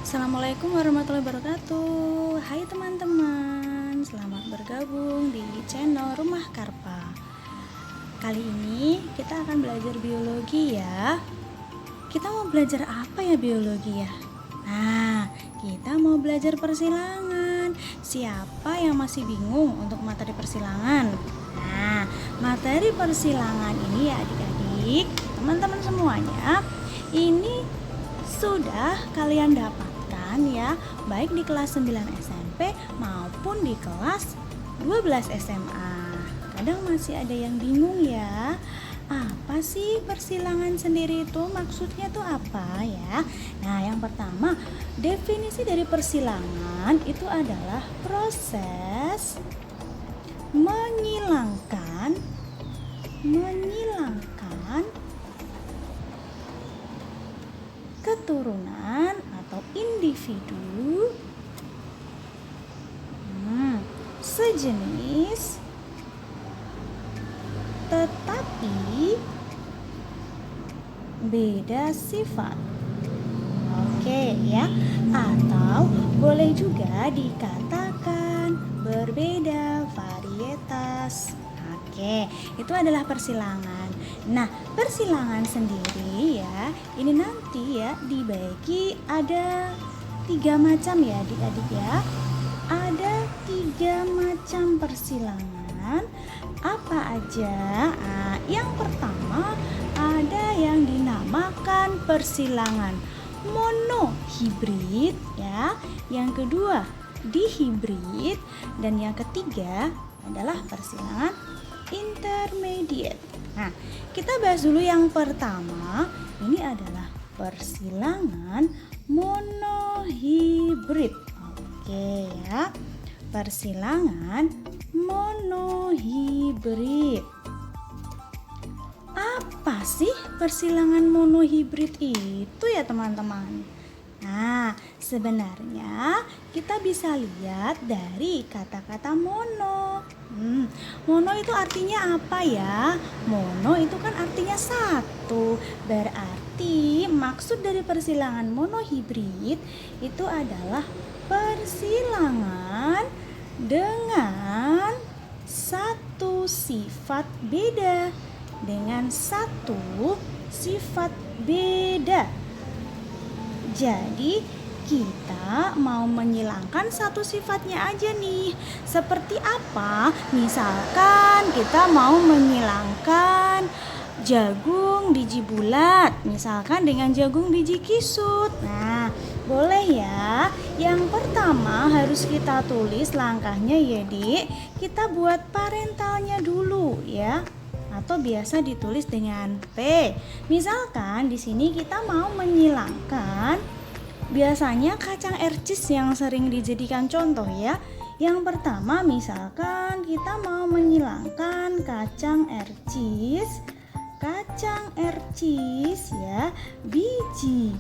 Assalamualaikum warahmatullahi wabarakatuh. Hai teman-teman, selamat bergabung di channel Rumah Karpa. Kali ini kita akan belajar biologi ya. Kita mau belajar apa ya biologi ya? Nah, kita mau belajar persilangan. Siapa yang masih bingung untuk materi persilangan? Nah, materi persilangan ini ya adik-adik, teman-teman semuanya, ini sudah kalian dapatkan ya, baik di kelas 9 SMP maupun di kelas 12 SMA. Kadang masih ada yang bingung ya, apa sih persilangan sendiri itu, maksudnya tuh apa ya? Nah, yang pertama, definisi dari persilangan itu adalah proses menghilangkan keturunan atau individu sejenis tetapi beda sifat. Oke ya, atau boleh juga dikatakan berbeda varietas. Oke, itu adalah persilangan. Nah, persilangan sendiri ya, ini nanti ya dibagi ada 3 macam ya adik-adik ya. Ada 3 macam persilangan. Apa aja? Nah, yang pertama ada yang dinamakan persilangan monohibrid ya. Yang kedua dihibrid, dan yang ketiga adalah persilangan intermediate. Nah, kita bahas dulu yang pertama. Ini adalah persilangan monohibrid. Oke ya. Persilangan monohibrid. Apa sih persilangan monohibrid itu ya teman-teman? Nah, sebenarnya kita bisa lihat dari kata-kata mono. Mono itu artinya apa ya? Mono itu kan artinya satu. Berarti maksud dari persilangan monohibrid itu adalah persilangan dengan satu sifat beda. Dengan satu sifat beda. Jadi kita mau menghilangkan satu sifatnya aja nih. Seperti apa? Misalkan kita mau menghilangkan jagung biji bulat, misalkan dengan jagung biji kisut. Nah, boleh ya. Yang pertama harus kita tulis langkahnya ya, Dik. Kita buat parentalnya dulu ya. Atau biasa ditulis dengan P. Misalkan di sini kita mau menghilangkan biasanya kacang ercis yang sering dijadikan contoh ya. Yang pertama misalkan kita mau menghilangkan kacang ercis ya, biji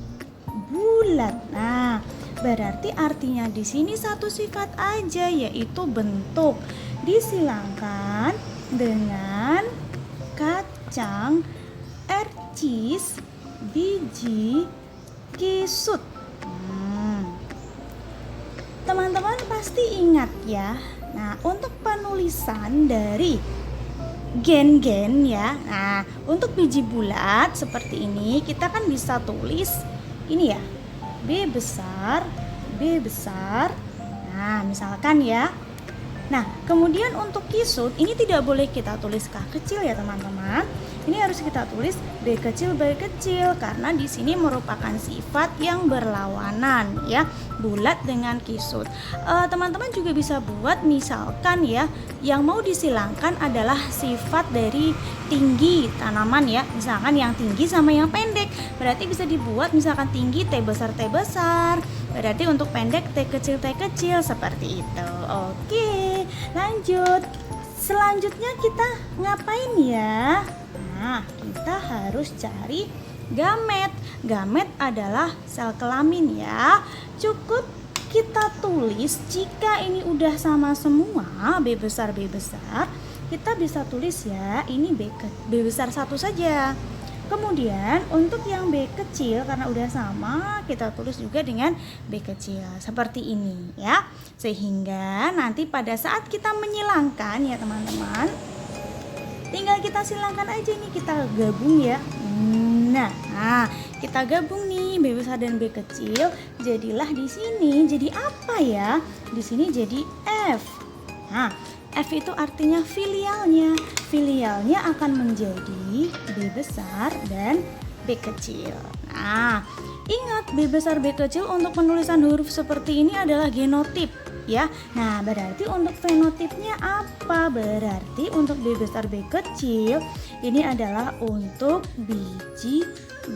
bulat. Nah, berarti artinya di sini satu sifat aja, yaitu bentuk. Disilangkan dengan kacang ercis biji kisut. Teman-teman pasti ingat ya. Nah, untuk penulisan dari gen-gen ya. Nah, untuk biji bulat seperti ini kita kan bisa tulis ini ya, B besar. Nah, misalkan ya. Nah, kemudian untuk kisut ini tidak boleh kita tulis K kecil ya teman-teman. Ini harus kita tulis B kecil karena di sini merupakan sifat yang berlawanan ya, bulat dengan kisut. Teman-teman juga bisa buat misalkan ya, yang mau disilangkan adalah sifat dari tinggi tanaman ya. Misalkan yang tinggi sama yang pendek. Berarti bisa dibuat misalkan tinggi T besar. Berarti untuk pendek T kecil seperti itu. Oke, lanjut. Selanjutnya kita ngapain ya? Nah, kita harus cari gamet. Gamet adalah sel kelamin ya. Cukup kita tulis jika ini udah sama semua, B besar, kita bisa tulis ya, ini B besar 1 saja. Kemudian untuk yang B kecil karena udah sama, kita tulis juga dengan B kecil seperti ini ya. Sehingga nanti pada saat kita menyilangkan ya teman-teman, tinggal kita silangkan aja nih, kita gabung ya. Nah, kita gabung nih B besar dan B kecil, jadilah di sini jadi apa ya? Di sini jadi F. Nah, F itu artinya filialnya. Filialnya akan menjadi B besar dan B kecil. Nah, ingat B besar B kecil untuk penulisan huruf seperti ini adalah genotip ya. Nah, berarti untuk fenotipnya apa? Berarti untuk B besar B kecil ini adalah untuk biji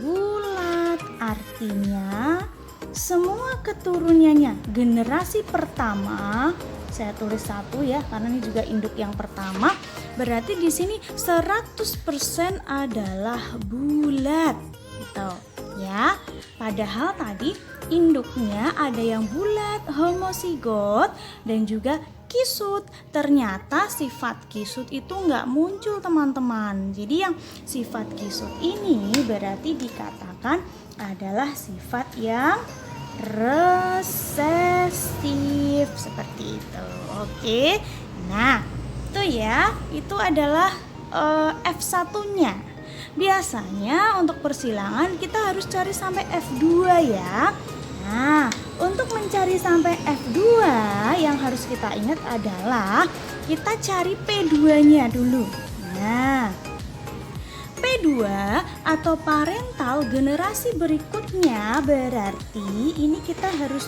bulat. Artinya semua keturunannya generasi pertama, saya tulis 1 ya karena ini juga induk yang pertama, berarti di sini 100% adalah bulat gitu ya. Padahal tadi induknya ada yang bulat, homozigot dan juga kisut. Ternyata sifat kisut itu nggak muncul teman-teman. Jadi yang sifat kisut ini berarti dikatakan adalah sifat yang resesif seperti itu. Oke. Nah, itu ya, itu adalah F1-nya. Biasanya untuk persilangan kita harus cari sampai F2 ya. Nah, untuk mencari sampai F2 yang harus kita ingat adalah kita cari P2-nya dulu. Nah, P2 atau parental generasi berikutnya berarti ini kita harus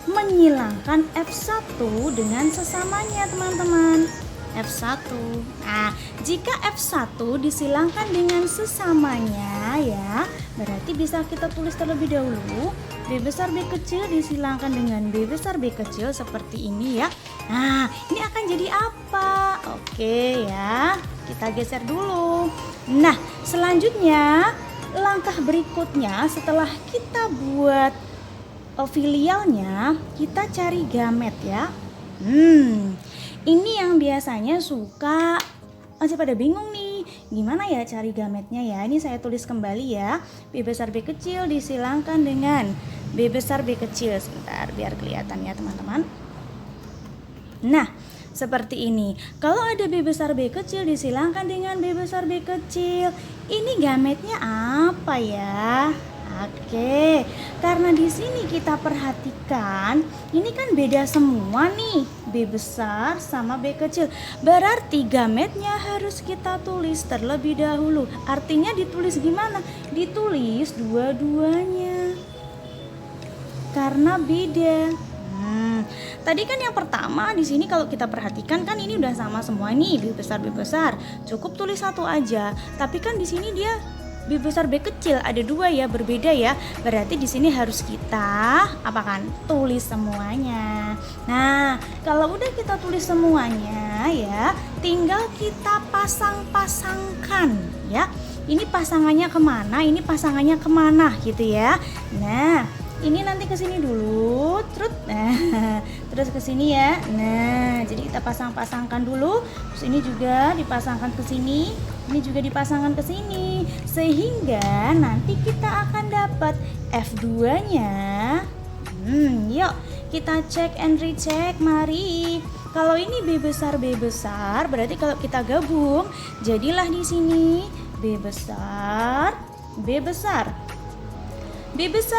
menyilangkan F1 dengan sesamanya teman-teman. F1. Nah, jika F1 disilangkan dengan sesamanya ya, berarti bisa kita tulis terlebih dahulu B besar B kecil disilangkan dengan B besar B kecil seperti ini ya. Nah, ini akan jadi apa? Oke ya, kita geser dulu. Nah, selanjutnya langkah berikutnya setelah kita buat filialnya, kita cari gamet ya. Ini yang biasanya suka masih pada bingung nih, gimana ya cari gametnya ya. Ini saya tulis kembali ya, B besar B kecil disilangkan dengan B besar B kecil. Sebentar biar kelihatan ya teman-teman. Nah, seperti ini. Kalau ada B besar B kecil disilangkan dengan B besar B kecil. Ini gametnya apa ya? Oke, karena di sini kita perhatikan, ini kan beda semua nih, B besar sama B kecil. Berarti gametnya harus kita tulis terlebih dahulu. Artinya ditulis gimana? Ditulis dua-duanya. Karena beda. Tadi kan yang pertama di sini kalau kita perhatikan kan ini udah sama semua nih, B besar, cukup tulis 1 aja. Tapi kan di sini dia B besar B kecil ada 2 ya, berbeda ya. Berarti di sini harus kita tulis semuanya. Nah, kalau udah kita tulis semuanya ya, tinggal kita pasang-pasangkan ya. Ini pasangannya kemana? Ini pasangannya kemana gitu ya. Nah, ini nanti ke sini dulu, terus ke sini ya. Nah, jadi kita pasang-pasangkan dulu. Terus ini juga dipasangkan ke sini, ini juga dipasangkan ke sini, sehingga nanti kita akan dapat F2-nya. Yuk kita cek and recheck, mari. Kalau ini B besar, berarti kalau kita gabung, jadilah di sini B besar, B besar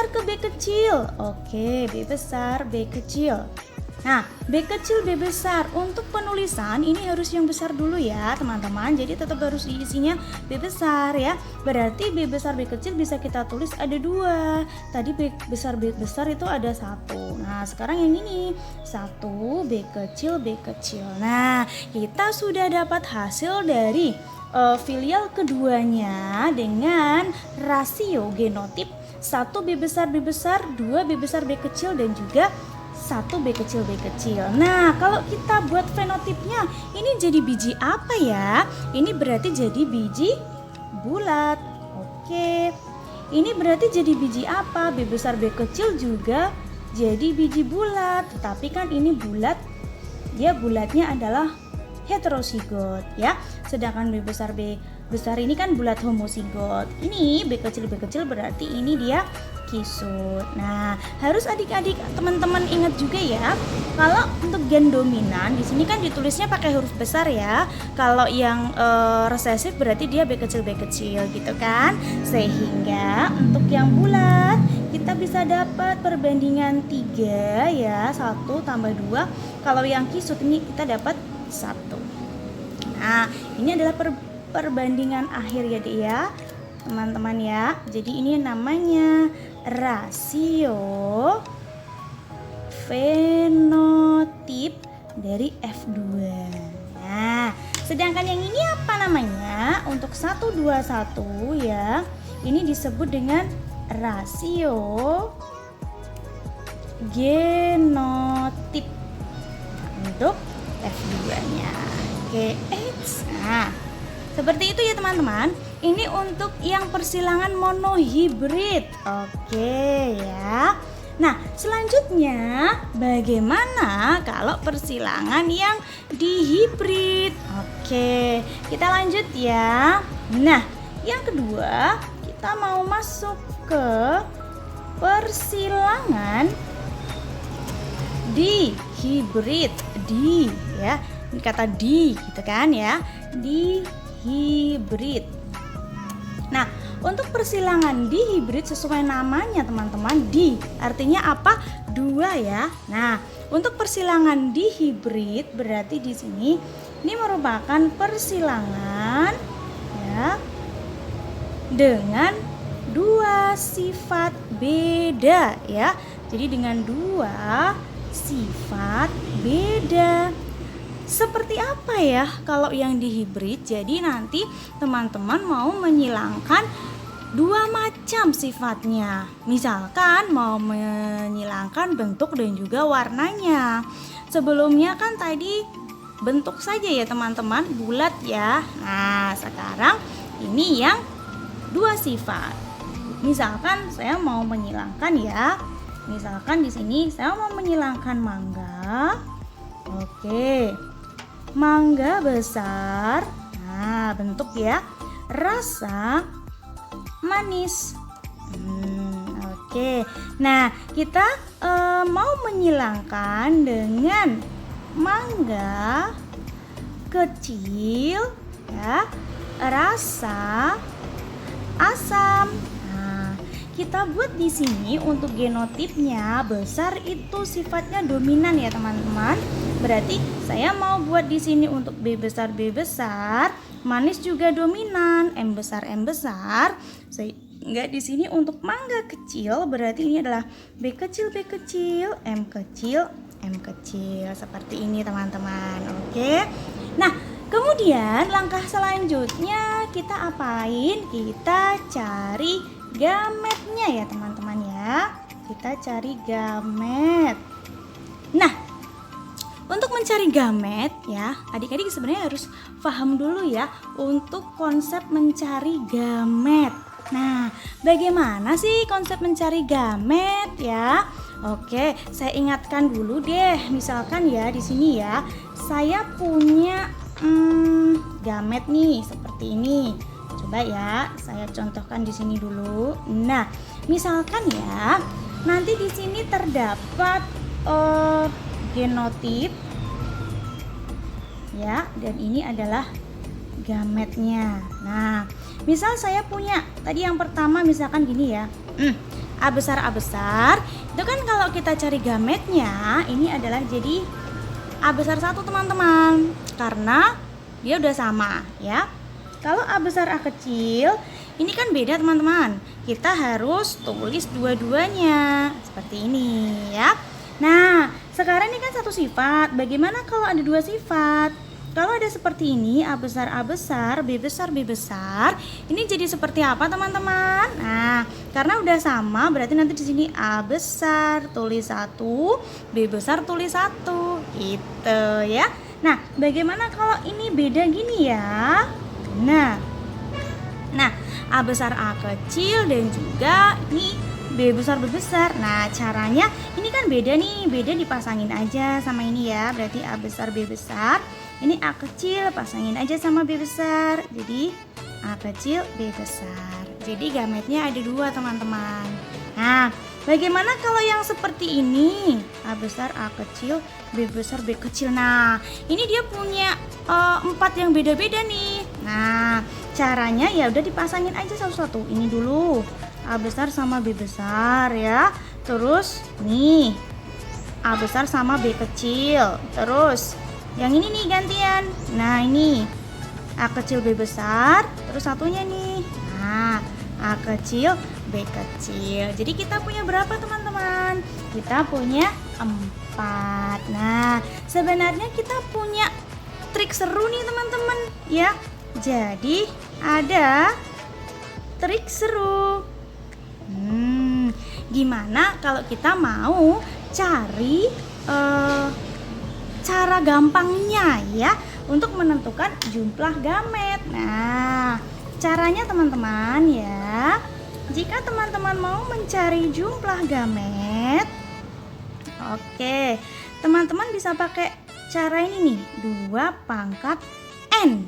ke B kecil. Oke, B besar, B kecil. Nah, B kecil, B besar. Untuk penulisan ini harus yang besar dulu ya teman-teman. Jadi tetap harus diisinya B besar ya. Berarti B besar, B kecil bisa kita tulis ada 2. Tadi B besar itu ada 1. Nah, sekarang yang ini 1 B kecil, B kecil. Nah, kita sudah dapat hasil dari filial keduanya dengan rasio genotip 1 B besar, 2 B besar, B kecil, dan juga 1 B kecil, B kecil. Nah, kalau kita buat fenotipnya, ini jadi biji apa ya? Ini berarti jadi biji bulat. Oke, ini berarti jadi biji apa? B besar, B kecil juga jadi biji bulat. Tapi kan ini bulat, dia bulatnya adalah heterozigot ya. Sedangkan B besar, B besar ini kan bulat homozigot. Ini B kecil berarti ini dia kisut. Nah, harus adik-adik teman-teman ingat juga ya, kalau untuk gen dominan di sini kan ditulisnya pakai huruf besar ya. Kalau yang resesif berarti dia B kecil gitu kan. Sehingga untuk yang bulat kita bisa dapat perbandingan 3 ya, 1 tambah 2. Kalau yang kisut ini kita dapat 1. Nah, ini adalah perbandingan akhir ya Dek ya, teman-teman ya. Jadi ini namanya rasio fenotip dari F2. Nah, sedangkan yang ini apa namanya? Untuk 121 ya, ini disebut dengan rasio genotip untuk F2-nya. Oke, nah, seperti itu ya teman-teman. Ini untuk yang persilangan monohibrid. Oke ya. Nah, selanjutnya bagaimana kalau persilangan yang dihibrid? Oke, kita lanjut ya. Nah, yang kedua kita mau masuk ke persilangan dihibrid. Di ya, ini kata di gitu kan ya, dihibrid. Nah, untuk persilangan dihibrid sesuai namanya teman-teman, di artinya apa? 2 ya. Nah, untuk persilangan dihibrid berarti di sini ini merupakan persilangan ya dengan 2 sifat beda ya. Jadi dengan 2 sifat beda. Seperti apa ya kalau yang dihibrid? Jadi nanti teman-teman mau menyilangkan 2 macam sifatnya. Misalkan mau menyilangkan bentuk dan juga warnanya. Sebelumnya kan tadi bentuk saja ya teman-teman, bulat ya. Nah, sekarang ini yang 2 sifat. Misalkan saya mau menyilangkan ya. Misalkan di sini saya mau menyilangkan mangga. Oke. Mangga besar. Nah, bentuk ya. Rasa manis. Oke. Nah, kita mau menyilangkan dengan mangga kecil ya. Rasa asam. Kita buat di sini untuk genotipnya besar itu sifatnya dominan ya teman-teman. Berarti saya mau buat di sini untuk B besar, manis juga dominan, M besar. Sehingga di sini untuk mangga kecil berarti ini adalah B kecil, M kecil. Seperti ini teman-teman. Oke. Nah, kemudian langkah selanjutnya kita apain? Kita cari gametnya ya teman-teman ya. Kita cari gamet. Nah, untuk mencari gamet ya, adik-adik sebenarnya harus paham dulu ya untuk konsep mencari gamet. Nah, bagaimana sih konsep mencari gamet ya? Oke, saya ingatkan dulu deh. Misalkan ya di sini ya, saya punya gamet nih seperti ini. Coba ya, saya contohkan di sini dulu. Nah, misalkan ya, nanti di sini terdapat genotip ya, dan ini adalah gametnya. Nah, misal saya punya tadi yang pertama misalkan gini ya, A besar, itu kan kalau kita cari gametnya ini adalah jadi A besar 1 teman-teman, karena dia udah sama ya. Kalau A besar A kecil ini kan beda teman-teman, kita harus tulis dua-duanya seperti ini ya. Nah, sekarang ini kan 1 sifat. Bagaimana kalau ada 2 sifat? Kalau ada seperti ini, A besar, B besar, ini jadi seperti apa teman-teman? Nah, karena udah sama, berarti nanti di sini A besar tulis 1, B besar tulis 1, gitu ya. Nah, bagaimana kalau ini beda gini ya? Nah, A besar A kecil dan juga ini B besar. Nah, caranya ini kan beda nih, beda dipasangin aja sama ini ya. Berarti A besar B besar. Ini A kecil pasangin aja sama B besar. Jadi A kecil, B besar. Jadi gametnya ada 2 teman-teman. Nah, bagaimana kalau yang seperti ini? A besar, A kecil, B besar, B kecil. Nah, ini dia punya 4 yang beda-beda nih. Nah, caranya ya udah dipasangin aja satu-satu. Ini dulu A besar sama B besar ya. Terus nih A besar sama B kecil. Terus yang ini nih gantian. Nah, ini A kecil B besar, terus satunya nih. Nah, A kecil B kecil. Jadi kita punya berapa teman-teman? Kita punya 4. Nah, sebenarnya kita punya trik seru nih teman-teman ya. Jadi ada trik seru. Gimana kalau kita mau cari cara gampangnya ya untuk menentukan jumlah gamet. Nah, caranya teman-teman ya, jika teman-teman mau mencari jumlah gamet, oke, teman-teman bisa pakai cara ini nih, 2 pangkat N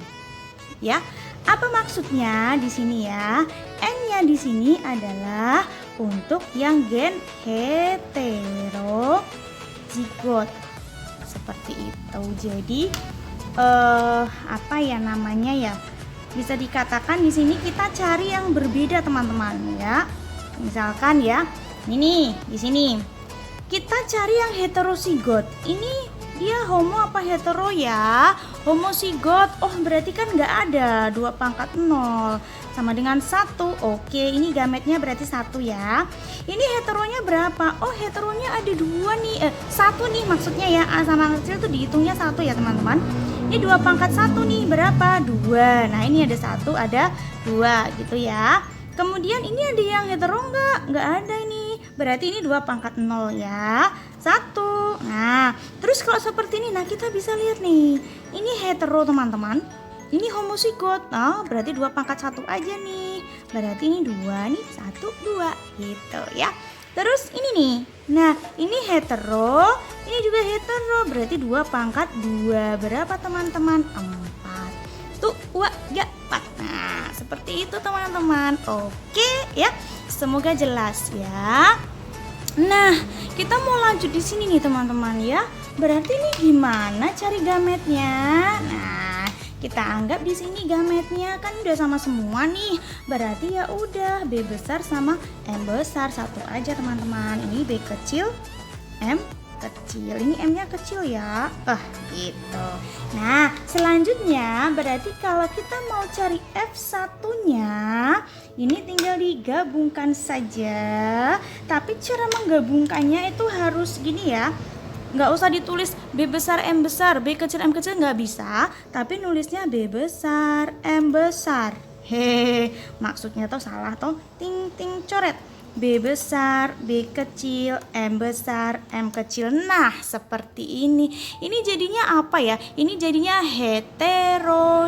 ya. Apa maksudnya di sini ya? N-nya di sini adalah untuk yang gen heterozigot seperti itu. Jadi apa ya namanya ya? Bisa dikatakan di sini kita cari yang berbeda teman-teman ya. Misalkan ya, ini di sini kita cari yang heterozigot. Ini dia homo apa hetero ya? Homozigot. Oh, berarti kan nggak ada 2 pangkat 0 sama dengan 1. Oke, ini gametnya berarti 1 ya. Ini heteronya berapa? Oh, heteronya ada 2 nih. 1 nih maksudnya ya. A sama kecil tuh dihitungnya 1 ya teman-teman. Ini 2 pangkat 1 nih berapa? 2. Nah, ini ada 1, ada 2 gitu ya. Kemudian ini ada yang hetero nggak ada ini. Berarti ini 2 pangkat 0 ya. 1. Nah, terus kalau seperti ini, nah kita bisa lihat nih. Ini hetero teman-teman. Ini homozigot. Nah, berarti 2 pangkat 1 aja nih. Berarti ini 2 nih, 1, 2 gitu ya. Terus ini nih. Nah, ini hetero, ini juga hetero. Berarti 2 pangkat 2. Berapa teman-teman? 4. Tuh, 2, 3, 4. Nah, seperti itu teman-teman. Oke ya. Semoga jelas ya. Nah, kita mau lanjut di sini nih teman-teman ya. Berarti ini gimana cari gametnya? Nah, kita anggap di sini gametnya kan udah sama semua nih. Berarti ya udah B besar sama M besar, satu aja teman-teman. Ini B kecil, M kecil. Ini M-nya kecil ya. Gitu. Nah, selanjutnya berarti kalau kita mau cari F1-nya, ini tinggal digabungkan saja. Tapi cara menggabungkannya itu harus gini ya. Nggak usah ditulis B besar M besar, B kecil M kecil, nggak bisa. Tapi nulisnya B besar M besar. Hehe, maksudnya tuh salah tuh. Ting ting coret. B besar, B kecil, M besar, M kecil. Nah, seperti ini. Ini jadinya apa ya? Ini jadinya heterozigot.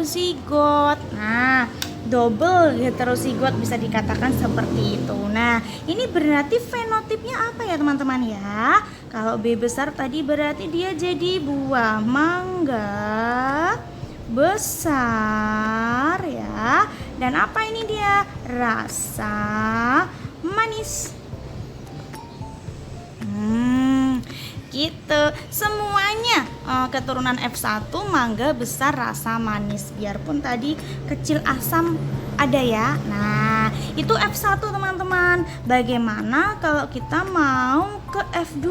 Nah, double heterozigot bisa dikatakan seperti itu. Nah, ini berarti fenotipnya apa ya teman-teman ya? Kalau B besar tadi berarti dia jadi buah mangga besar ya. Dan apa ini dia? Rasa manis. Gitu. Semuanya keturunan F1 mangga besar rasa manis. Biarpun tadi kecil asam ada ya. Nah, itu F1 teman-teman. Bagaimana kalau kita mau ke F2?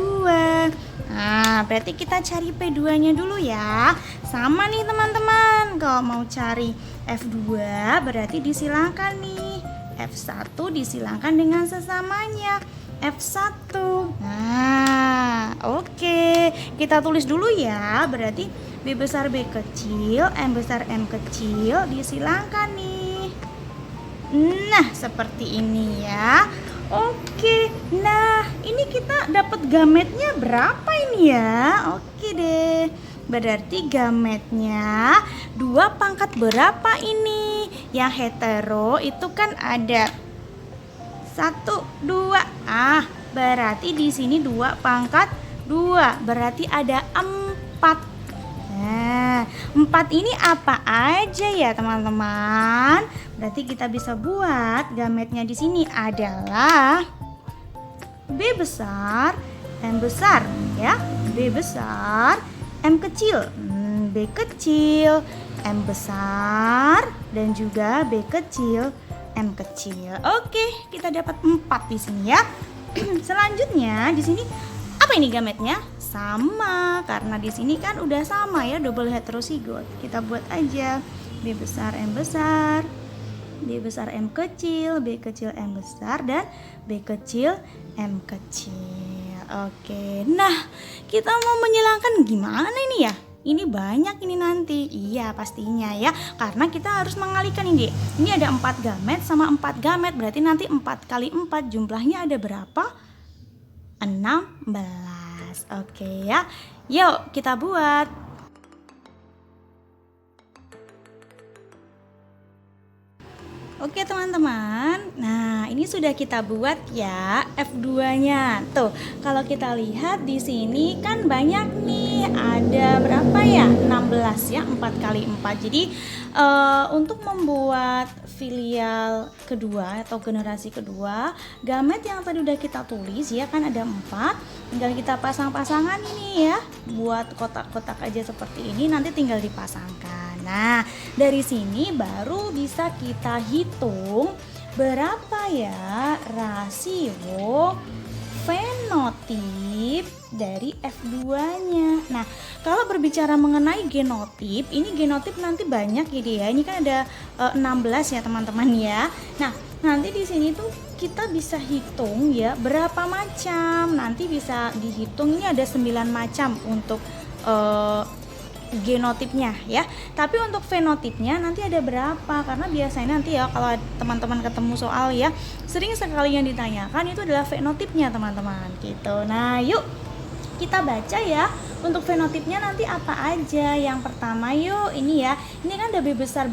Nah, berarti kita cari P2-nya dulu ya. Sama nih teman-teman. Kalau mau cari F2 berarti disilakan nih. F1 disilangkan dengan sesamanya F1. Nah, oke. Kita tulis dulu ya. Berarti B besar B kecil, M besar M kecil disilangkan nih. Nah, seperti ini ya. Oke. Nah, ini kita dapat gametnya berapa ini ya? Oke deh. Berarti gametnya 2 pangkat berapa ini? Yang hetero itu kan ada 1, 2. Berarti di sini 2 pangkat 2. Berarti ada 4. Nah, Nah, 4 ini apa aja ya teman-teman? Berarti kita bisa buat gametnya di sini adalah B besar, M besar ya. B besar, M kecil, B kecil, M besar, dan juga B kecil, M kecil. Oke, kita dapat 4 di sini ya. Selanjutnya di sini apa ini gametnya? Sama, karena di sini kan udah sama ya, double heterozigot. Kita buat aja B besar M besar, B besar M kecil, B kecil M besar, dan B kecil M kecil. Oke, nah kita mau menyilangkan gimana ini ya? Ini banyak ini nanti. Iya pastinya ya, karena kita harus mengalihkan ini. Ini ada 4 gamet sama 4 gamet, berarti nanti 4 kali 4 jumlahnya ada berapa? 16. Oke ya, yuk kita buat. Oke teman-teman, nah ini sudah kita buat ya F2-nya. Tuh, kalau kita lihat di sini kan banyak nih, ada berapa ya? 16 ya, 4 kali 4. Jadi untuk membuat filial kedua atau generasi kedua, gamet yang tadi udah kita tulis ya kan ada 4. Tinggal kita pasang-pasangan ini ya, buat kotak-kotak aja seperti ini, nanti tinggal dipasangkan. Nah, dari sini baru bisa kita hitung berapa ya rasio fenotip dari F2-nya. Nah, kalau berbicara mengenai genotip, ini genotip nanti banyak ya dia. Ini kan ada 16 ya teman-teman ya. Nah, nanti di sini tuh kita bisa hitung ya berapa macam. Nanti bisa dihitung, ini ada 9 macam untuk genotipnya ya. Tapi untuk fenotipnya nanti ada berapa? Karena biasanya nanti ya kalau teman-teman ketemu soal ya, sering sekali yang ditanyakan itu adalah fenotipnya teman-teman gitu. Nah, yuk kita baca ya. Untuk fenotipnya nanti apa aja? Yang pertama yuk, ini ya. Ini kan ada B besar,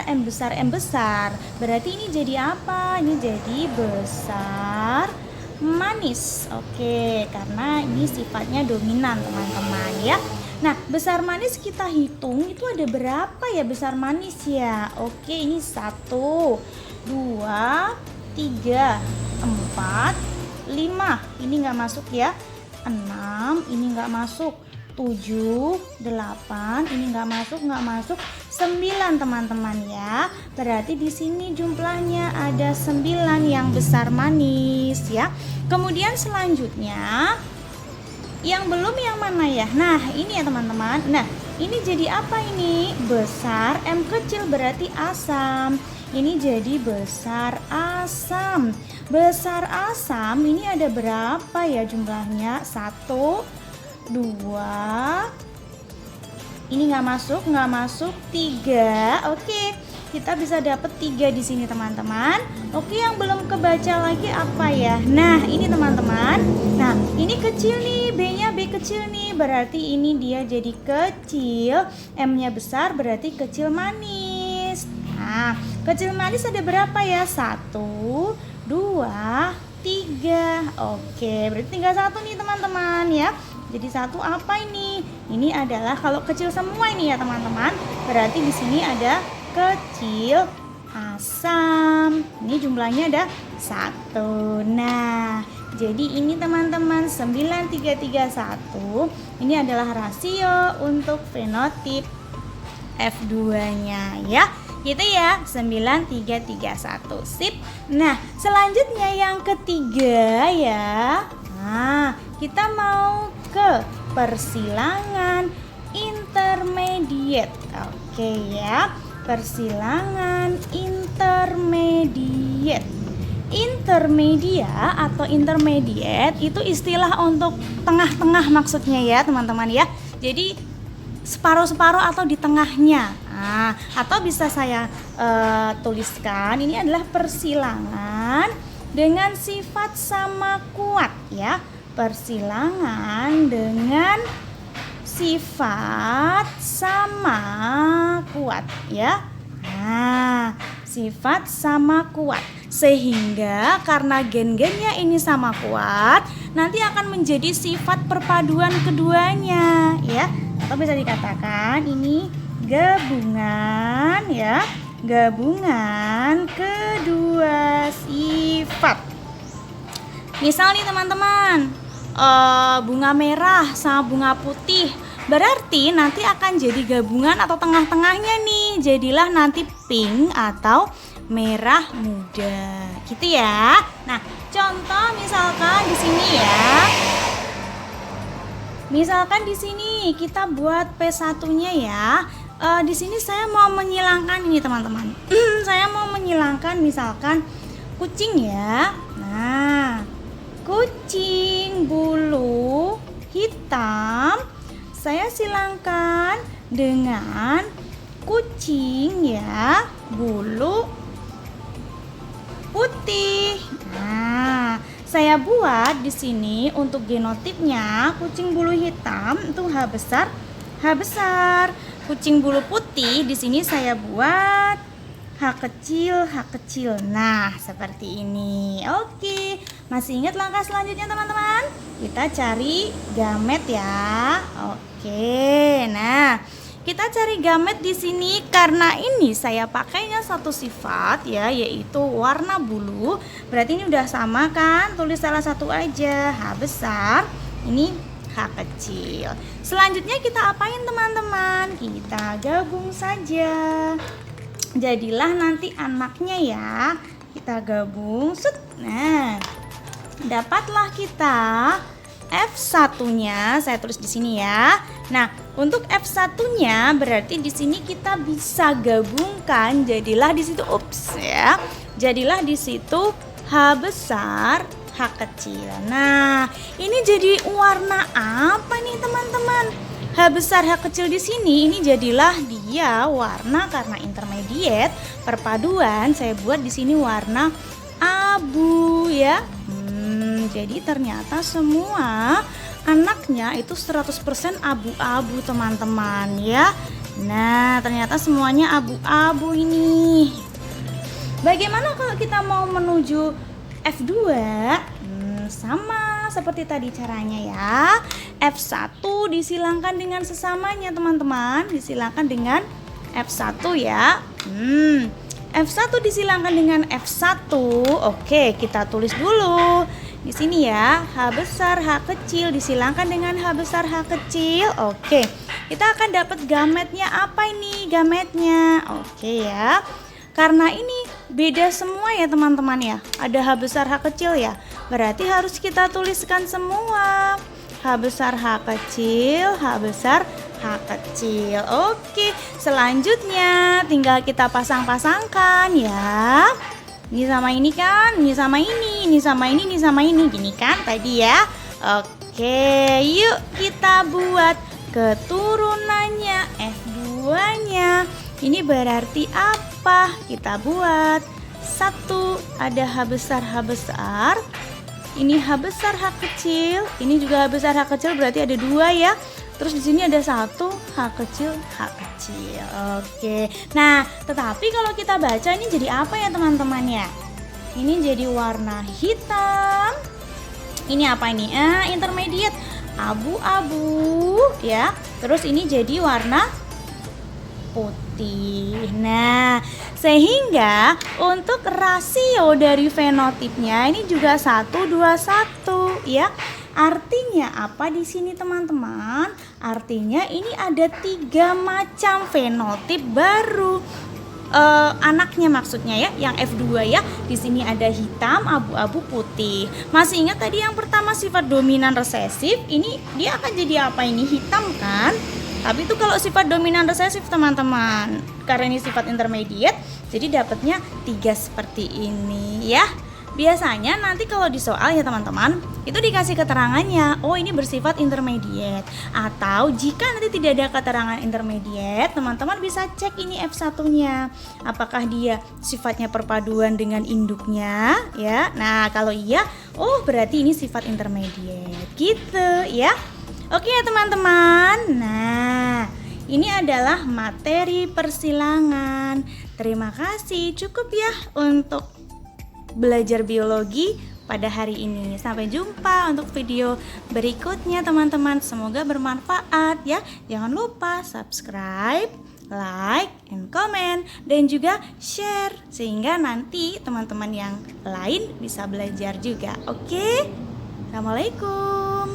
M besar, M besar. Berarti ini jadi apa? Ini jadi besar manis. Oke, karena ini sifatnya dominan teman-teman ya. Nah, besar manis kita hitung itu ada berapa ya besar manis ya? Oke, ini 1, 2, 3, 4, 5. Ini nggak masuk ya. 6, ini nggak masuk. 7, 8, ini nggak masuk. 9 teman-teman ya. Berarti di sini jumlahnya ada 9 yang besar manis ya. Kemudian selanjutnya yang belum yang mana ya? Nah, ini ya teman-teman. Nah, ini jadi apa ini? Besar M kecil berarti asam. Ini jadi besar asam. Besar asam ini ada berapa ya jumlahnya? 1, 2. Ini nggak masuk. 3. Oke. Kita bisa dapat 3 di sini teman-teman. Oke, yang belum kebaca lagi apa ya? Nah, ini teman-teman. Nah, ini kecil nih, B-nya B kecil nih. Berarti ini dia jadi kecil, M-nya besar berarti kecil manis. Nah, kecil manis ada berapa ya? 1, 2, 3. Oke, berarti tinggal 1 nih teman-teman ya. Jadi 1 apa ini? Ini adalah kalau kecil semua ini ya teman-teman. Berarti di sini ada kecil asam. Ini jumlahnya ada 1. Nah, jadi ini teman-teman 9331. Ini adalah rasio untuk fenotip F2-nya ya. Gitu ya, 9331. Sip. Nah, selanjutnya yang ketiga ya. Nah, kita mau ke persilangan intermediate. Oke ya. Persilangan intermediate. Intermedia atau intermediate itu istilah untuk tengah-tengah maksudnya ya teman-teman ya. Jadi separuh-separuh atau di tengahnya. Nah, atau bisa saya tuliskan ini adalah persilangan dengan sifat sama kuat ya. Persilangan dengan sifat sama kuat ya. Nah, sifat sama kuat. Sehingga karena gen-gennya ini sama kuat, nanti akan menjadi sifat perpaduan keduanya ya. Atau bisa dikatakan ini gabungan ya, gabungan kedua sifat. Misal nih teman-teman, bunga merah sama bunga putih, berarti nanti akan jadi gabungan atau tengah-tengahnya nih, jadilah nanti pink atau merah muda, gitu ya. Nah, contoh misalkan di sini ya. Misalkan di sini kita buat P1-nya ya. Di sini saya mau menyilangkan ini teman-teman. Saya mau menyilangkan misalkan kucing ya. Nah, kucing bulu hitam saya silangkan dengan kucing ya bulu putih. Nah, saya buat di sini untuk genotipnya kucing bulu hitam itu H besar, H besar. Kucing bulu putih di sini saya buat H kecil, H kecil. Nah, seperti ini. Oke, masih ingat langkah selanjutnya teman-teman? Kita cari gamet ya. Oke, nah kita cari gamet di sini karena ini saya pakainya satu sifat ya, yaitu warna bulu. Berarti ini udah sama kan? Tulis salah satu aja, H besar. Ini H kecil. Selanjutnya kita apain teman-teman? Kita gabung saja. Jadilah nanti anaknya ya. Kita gabung. Nah, dapatlah kita F1-nya. Saya tulis di sini ya. Nah, untuk F1-nya berarti di sini kita bisa gabungkan, jadilah di situ ya. Jadilah di situ H besar, H kecil. Nah, ini jadi warna apa nih teman-teman? H besar, H kecil di sini ini jadilah dia warna karena intermediate perpaduan. Saya buat di sini warna abu ya. Jadi ternyata semua anaknya itu 100% abu-abu teman-teman ya. Nah, ternyata semuanya abu-abu ini. Bagaimana kalau kita mau menuju F2? Sama seperti tadi caranya ya. F1 disilangkan dengan sesamanya teman-teman. Disilangkan dengan F1 ya. F1 disilangkan dengan F1. Oke, kita tulis dulu. Di sini ya, H besar, H kecil disilangkan dengan H besar, H kecil. Oke, kita akan dapat gametnya apa ini? Gametnya. Oke ya. Karena ini beda semua ya teman-teman ya. Ada H besar, H kecil ya. Berarti harus kita tuliskan semua. H besar, H kecil, H besar, H kecil. Oke, selanjutnya tinggal kita pasang-pasangkan ya. Ini sama ini kan, ini sama ini, ini sama ini, ini sama ini. Gini kan tadi ya. Oke, yuk kita buat keturunannya F2-nya. Ini berarti apa? Kita buat 1, ada H besar, H besar. Ini H besar, H kecil. Ini juga H besar, H kecil, berarti ada 2 ya. Terus di sini ada 1, H kecil, H kecil. Oke. Nah, tetapi kalau kita baca ini jadi apa ya teman-teman ya? Ini jadi warna hitam. Ini apa ini? Intermediate, abu-abu ya. Terus ini jadi warna putih. Nah, sehingga untuk rasio dari fenotipnya ini juga 1:1 ya. Artinya apa di sini teman-teman? Artinya ini ada 3 macam fenotip baru. Anaknya maksudnya ya, yang F2 ya. Di sini ada hitam, abu-abu, putih. Masih ingat tadi yang pertama sifat dominan resesif, ini dia akan jadi apa ini? Hitam kan? Tapi itu kalau sifat dominan resesif teman-teman. Karena ini sifat intermediate, jadi dapatnya 3 seperti ini ya. Biasanya nanti kalau di soal ya teman-teman, itu dikasih keterangannya, oh ini bersifat intermediate. Atau jika nanti tidak ada keterangan intermediate, teman-teman bisa cek ini F1-nya. Apakah dia sifatnya perpaduan dengan induknya ya. Nah, kalau iya, oh berarti ini sifat intermediate gitu ya. Oke ya teman-teman. Nah, ini adalah materi persilangan. Terima kasih, cukup ya untuk belajar biologi pada hari ini. Sampai jumpa untuk video berikutnya teman-teman. Semoga bermanfaat ya. Jangan lupa subscribe, like, and comment, dan juga share sehingga nanti teman-teman yang lain bisa belajar juga. Oke? Assalamualaikum.